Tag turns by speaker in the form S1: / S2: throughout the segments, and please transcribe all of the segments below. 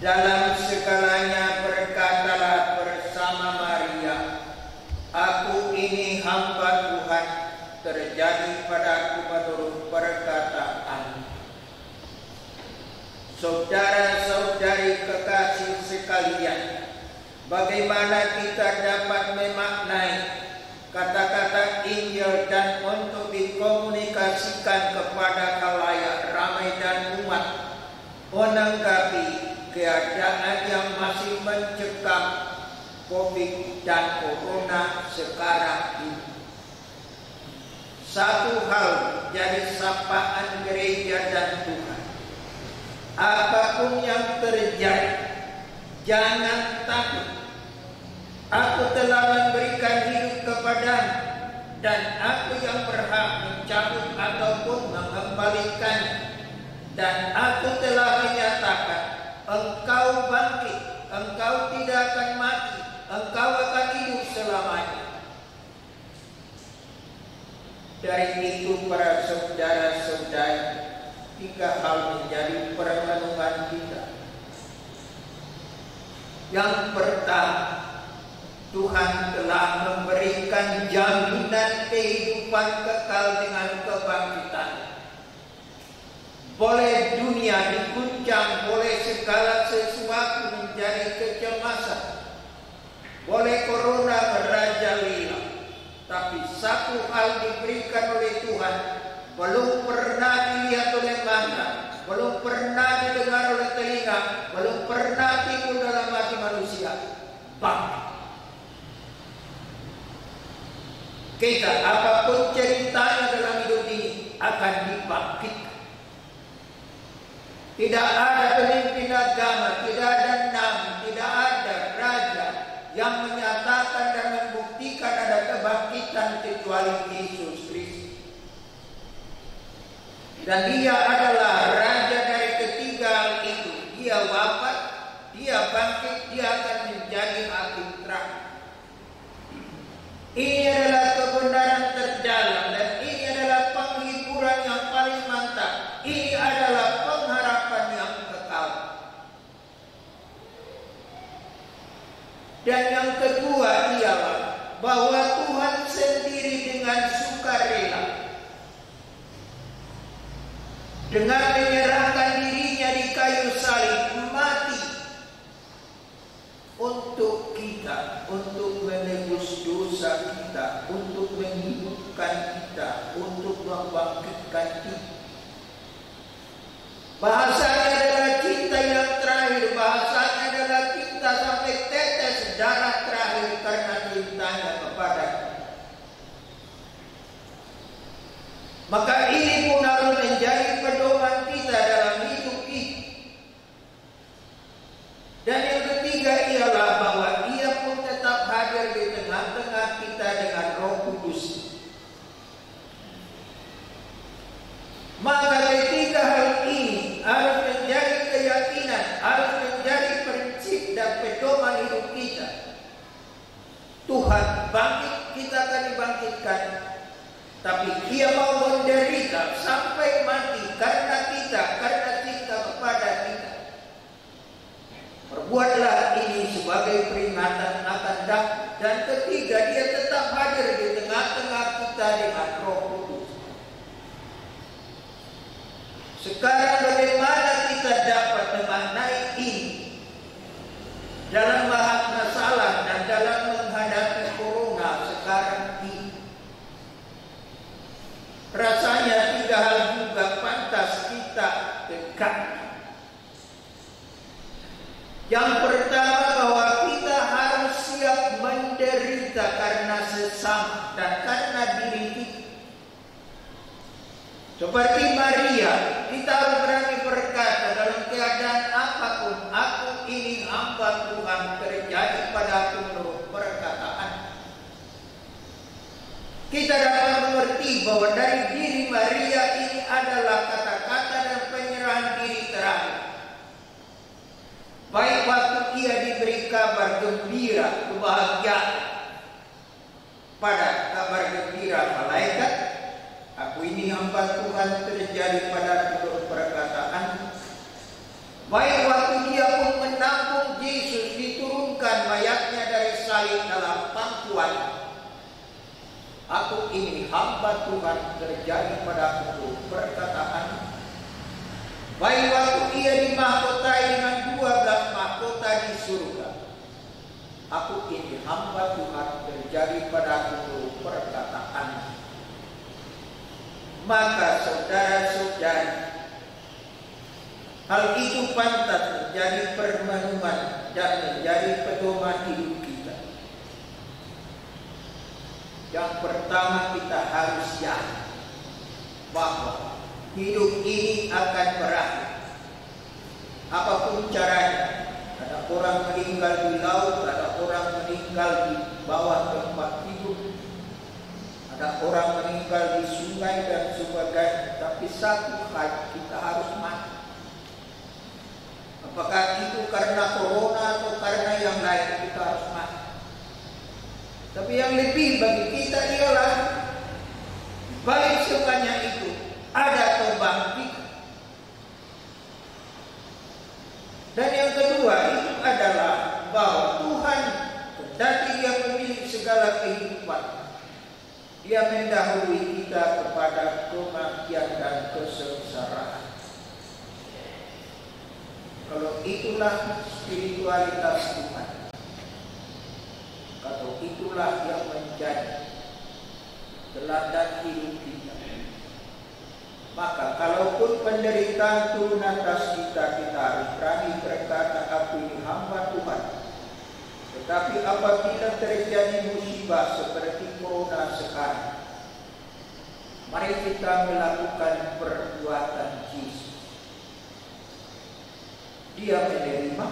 S1: Dalam segalanya berkatalah bersama Maria, "Aku ini hamba Tuhan, terjadi padaku menurut perkataan." Saudara-saudari kekasih sekalian, bagaimana kita dapat memaknai kata-kata Injil dan untuk dikomunikasikan kepada khalayak ramai dan umat menanggapi keadaan yang masih mencekam COVID dan Corona sekarang ini? Satu hal jadi sapaan gereja dan Tuhan: apapun yang terjadi, jangan takut. Aku telah memberikan hidup kepadamu, dan aku yang berhak mencabut ataupun mengembalikannya. Dan aku telah menyatakan, engkau bangkit, engkau tidak akan mati, engkau akan hidup selamanya. Dari itu para saudara-saudari, 3 hal menjadi perenungan kita. Yang pertama, Tuhan telah memberikan jaminan kehidupan kekal dengan kebangkitan. Boleh dunia diguncang, boleh segala sesuatu menjadi kecemasan, boleh corona merajalela, tapi satu hal diberikan oleh Tuhan, belum pernah dilihat oleh mata, belum pernah didengar oleh telinga, belum pernah timbul dalam hati manusia: bangkit. Kita apapun ceritanya dalam hidup ini akan dibangkitkan. Tidak ada pemimpin agama, tidak ada nabi, tidak ada raja yang menyatakan dan membuktikan ada kebangkitan kecuali Yesus Kristus. Dan dia adalah raja dari ketiga hal itu. Dia wafat, dia bangkit, dia akan menjadi hakim terakhir. Ini adalah kebenaran terdalam, dan ini adalah penghiburan yang paling mantap. Ini adalah pengharapan yang kekal. Dan yang kedua ialah bahwa Tuhan sendiri dengan sukarela, dengan menyerahkan dirinya di kayu salib, mati untuk kita, untuk menebus dosa kita, untuk menghidupkan kita, untuk membangkitkan kita. Bahasanya adalah cinta yang terakhir, bahasanya adalah cinta sampai tetes darah terakhir karena cintanya kepada kita. Maka ini pun harus menjadi pedoman kita dalam hidup kita. Dan yang ketiga ialah bahwa Ia pun tetap hadir di tengah-tengah kita dengan Roh Kudus. Maka ketiga hal ini harus menjadi keyakinan, harus menjadi prinsip dan pedoman hidup kita. Tuhan bangkit, kita akan dibangkitkan. Tapi Dia mau menderita sampai mati karena kita, karena cinta kepada kita. Perbuatlah ini sebagai peringatan akan datang. Dan ketiga, Dia tetap hadir di tengah-tengah kita dengan Roh Kudus. Sekarang bagaimana kita dapat memaknai ini dalam masalah dan dalam menghadapi corona sekarang ini? Rasanya 3 hal juga pantas kita tegakkan. Yang pertama, bahwa kita harus siap menderita karena sesama dan karena diri kita. Seperti Maria, kita harus berani berkata dalam keadaan apapun, "Aku ini hamba Tuhan, terjadi padaku menurut perkataan." Kita dapat mengerti bahwa dari diri Maria ini adalah kata-kata dan penyerahan diri terakhir. Baik waktu ia diberi kabar gembira, kebahagiaan, pada kabar gembira malaikat, "Aku ini hamba Tuhan, terjadi padaku menurut perkataan." Baik waktu dia pun sekali dalam pangkuan, aku ini hamba Tuhan, terjadi padaku perkataan. Baik waktu ia dimahkotai dengan 12 mahkota di surga, aku ini hamba Tuhan, terjadi padaku perkataan. Maka saudara-saudari, hal itu pantas menjadi permenuhan dan menjadi pedoman hidup kita. Yang pertama, kita harus yakin bahwa hidup ini akan berakhir. Apapun caranya, ada orang meninggal di laut, ada orang meninggal di bawah tempat tidur, ada orang meninggal di sungai dan sebagainya. Tapi satu hal, kita harus mati. Apakah itu karena corona atau karena yang lain, kita harus mati. Tapi yang lebih bagi kita ialah balik semuanya itu ada kebangkitan. Dan yang kedua itu adalah bahwa Tuhan, kendati Dia memiliki segala kehidupan, Dia mendahului kita kepada kematian dan kesengsaraan. Kalau itulah spiritualitas Tuhan, kalau itulah yang menjadi teladan hidup kita, maka kalaupun penderitaan turun atas kita, kita harus berani berkata, aku ini hamba Tuhan. Tetapi apabila terjadi musibah seperti corona sekarang, mari kita melakukan perbuatan Yesus. Dia menerima,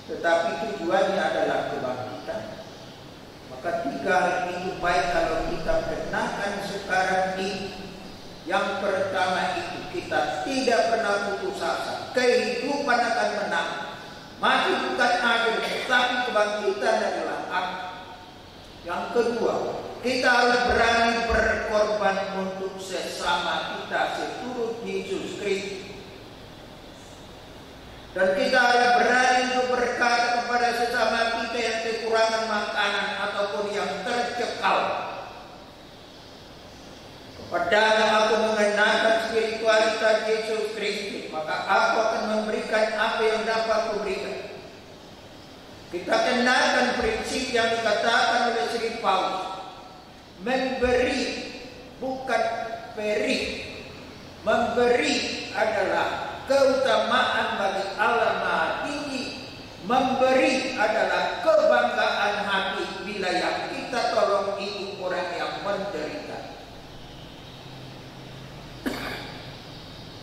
S1: tetapi tujuannya adalah kebangkitan. Maka 3 hal itu baik kalau kita kenakan sekarang ini. Yang pertama itu, kita tidak pernah putus asa. Kehidupan akan menang. Mati bukan akhir, tetapi kebangkitan adalah akhir. Yang kedua, kita harus berani berkorban untuk sesama kita seturut Yesus Kristus. Dan kita harus berani untuk berkata kepada sesama kita yang kekurangan makanan ataupun yang tercekal, kepadanya aku mengenakan spiritualitas Yesus Kristus, maka aku akan memberikan apa yang dapat kuberikan. Kita kenakan prinsip yang dikatakan oleh Sri Paulus, memberi bukan beri. Memberi adalah keutamaan bagi Allah Maha Tinggi. Memberi adalah kebanggaan hati bila yang kita tolong itu orang yang menderita.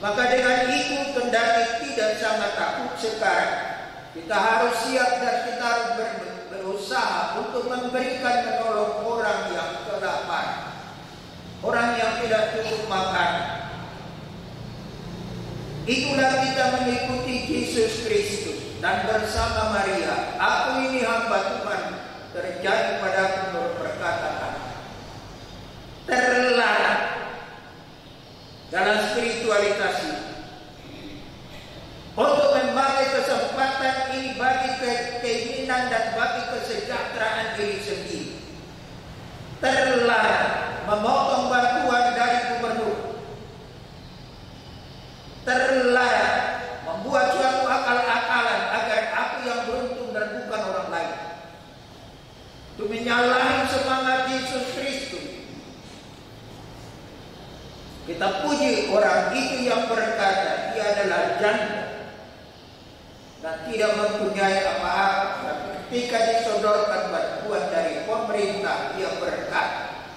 S1: Maka dengan itu, kendati tidak sangat takut sekarang, kita harus siap dan kita harus berusaha untuk memberikan menolong orang yang kelaparan, orang yang tidak cukup makan. Itulah kita mengikuti Yesus Kristus dan bersama Maria, aku ini hamba Tuhan, terjadi padaku perkataan. Terlarang dalam spiritualitas ini untuk memakai kesempatan ini bagi keinginan dan bagi kesejahteraan diri sendiri. Terlarang memotong bantuan dari gubernur. Terlarang membuat suatu akal-akalan agar aku yang beruntung dan bukan orang lain. Itu menyalahi semangat Yesus Kristus. Kita puji orang itu yang berkata dia adalah janda dan tidak mempunyai apa-apa, tapi ketika disodorkan bantuan dari pemerintah, dia berkata,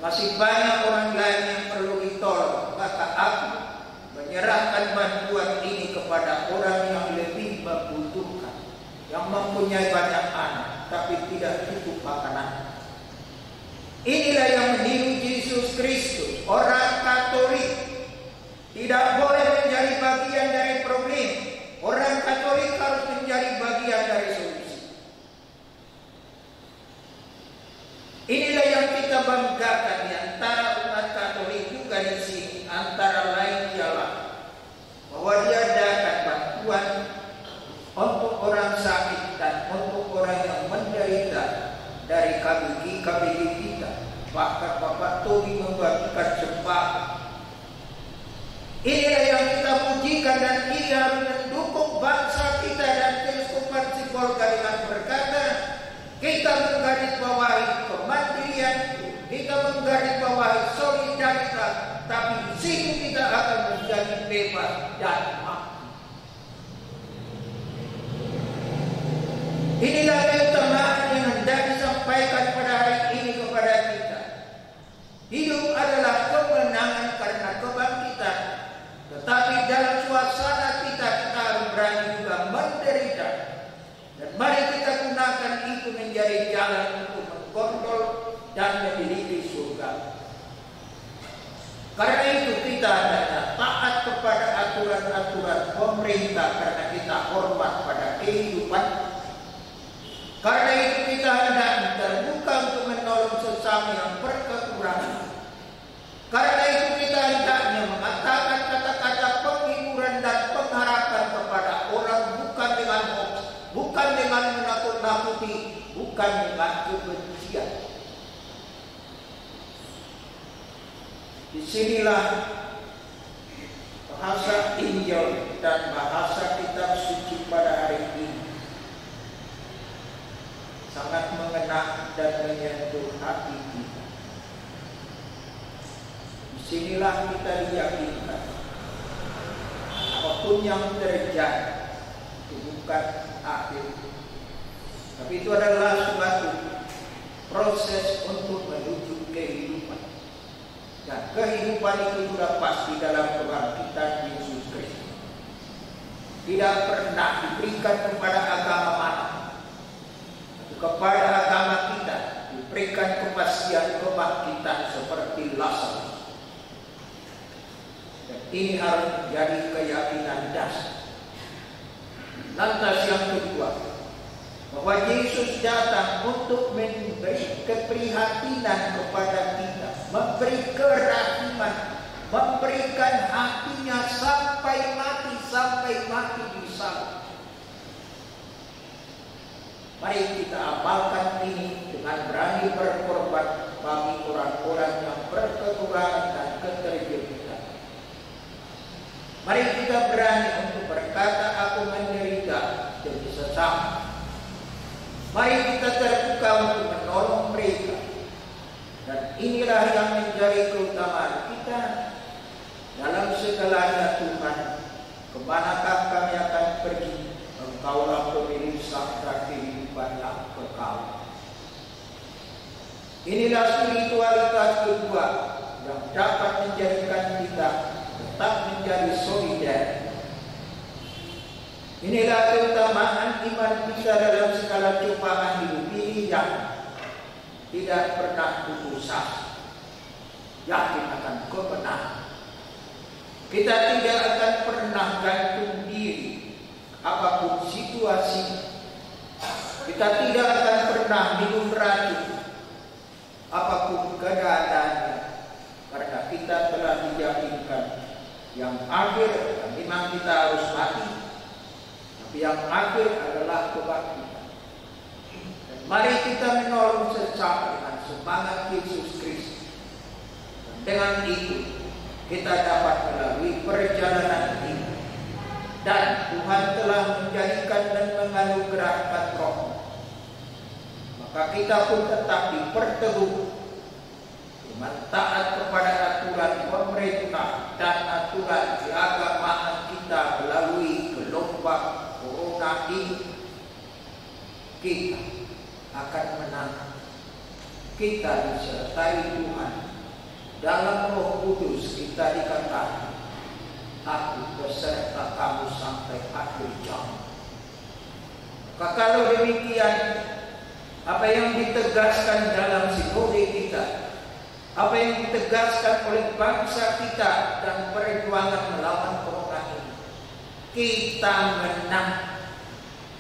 S1: masih banyak orang lain yang perlu ditolong, maka aku menyerahkan bantuan ini kepada orang yang lebih membutuhkan, yang mempunyai banyak anak, tapi tidak cukup makanan. Inilah yang meniru Yesus Kristus. Orang Katolik tidak boleh menjadi bagian dari problem. Orang Katolik harus menjadi bagian dari solusi. Inilah yang kita banggakan di antara umat Katolik juga di sini. Antara lain ialah bahwa diadakan bantuan untuk orang sakit dan untuk orang yang menderita KBG kita, bahkan Bapak Tobi membagikan sembako. Inilah yang kita pujikan, dan ini harus mendukung bangsa kita. Dan Keuskupan Sibolga dengan berkata, kita menggarisbawahi kemandirian, kita menggarisbawahi solidaritas, tapi di situ kita akan menjadi bebas dan makmur. Inilah keutamaan yang hendak disampaikan pada hari ini kepada kita. Hidup adalah kemenangan karena kebangkitan, tetapi dalam suasana kita harus berani juga menderita. Dan mari kita gunakan itu menjadi jalan untuk mengkontrol dan memiliki surga. Karena itu kita hendaknya taat kepada aturan-aturan pemerintah, karena kita hormat pada kehidupan. Karena itu kita hendaknya terbuka untuk menolong sesama yang berkekurangan. Karena itu kita hendaknya mengatakan kata-kata penghiburan dan pengharapan kepada orang, bukan dengan hoax, bukan dengan menakut-nakuti, bukan dengan kebencian. Disinilah bahasa Injil dan bahasa kitab suci pada hari ini sangat mengena dan menyentuh hati kita. Disinilah kita diyakinkan apapun yang terjadi itu bukan akhir, tapi itu adalah suatu proses untuk menuju kehidupan. Dan kehidupan itu sudah pasti dalam kebangkitan Yesus Kristus. Tidak pernah diberikan kepada agama mana, kepada agama kita diberikan kepastian kebangkitan seperti Lazarus. Dan ini harus menjadi keyakinan dasar. Lantas yang kedua, bahwa Yesus datang untuk memberi keprihatinan kepada kita, memberi kerahiman, memberikan hatinya sampai mati di salib. Mari kita amalkan ini dengan berani berkorban bagi orang-orang yang berkekurangan dan keterjepit. Mari kita berani untuk berkata, aku menderita demi sesama. Mari kita terbuka untuk menolong mereka. Dan inilah yang menjadi keutamaan kita dalam segalanya. Tuhan, kemanakah kami akan pergi? Engkaulah pemilik sangka kehidupan yang kekal. Inilah spiritualitas kedua yang dapat menjadikan kita tetap menjadi solidar. Inilah keutamaan iman kita dalam segala cobaan hidup ini yang tidak pernah putus asa, yakin akan kebenaran. Kita tidak akan pernah gantung diri apapun situasi. Kita tidak akan pernah minum racun apapun keadaannya, karena kita telah diyakinkan yang akhir memang kita harus mati, tapi yang akhir adalah kebangkitan. Dan mari kita menolong sesama dengan semangat Yesus Kristus. Dan dengan itu kita dapat melalui perjalanan ini. Dan Tuhan telah menjadikan dan menganugerahkan Roh. Maka kita pun tetap diperteguh dengan taat kepada aturan pemerintah dan aturan keagamaan kita melalui gelombang corona ini. Kita akan menang. Kita disertai Tuhan. Dalam Roh Kudus kita dikatakan, aku beserta kamu sampai akhir zaman. Maka kalau demikian, apa yang ditegaskan dalam sinode kita, apa yang ditegaskan oleh bangsa kita dan perjuangan melawan corona ini, kita menang,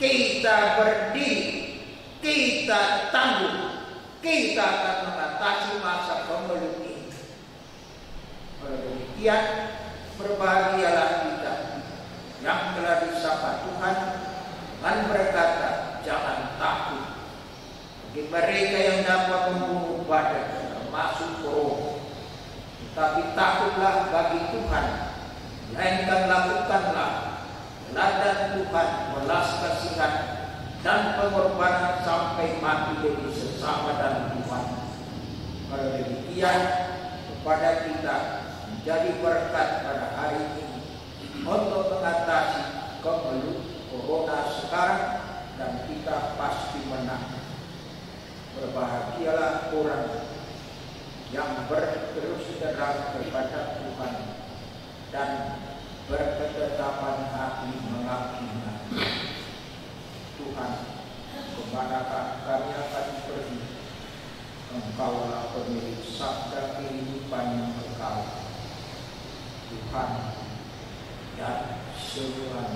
S1: kita berdiri, kita tangguh, kita akan mengatasi masa pemeluk ini. Oleh demikian, berbahagialah kita yang telah disapa Tuhan dan berkata, jangan takut. Bagi mereka yang dapat membunuh badan termasuk corona. Tetapi takutlah bagi Tuhan, melainkan lakukanlah teladan Tuhan belas kasihan dan pengorbanan sampai mati demi sesama dan Tuhan. Kalau demikian, kepada kita menjadi berkat pada hari ini untuk mengatasi kemelut corona sekarang, dan kita pasti menang. Berbahagialah orang yang berterus terang kepada Tuhan dan berketetapan hati mengabdinya. Tuhan, kemanakah kami akan pergi? Engkaulah pemilik sabda kehidupan yang kekal. Tuhan dan seluruh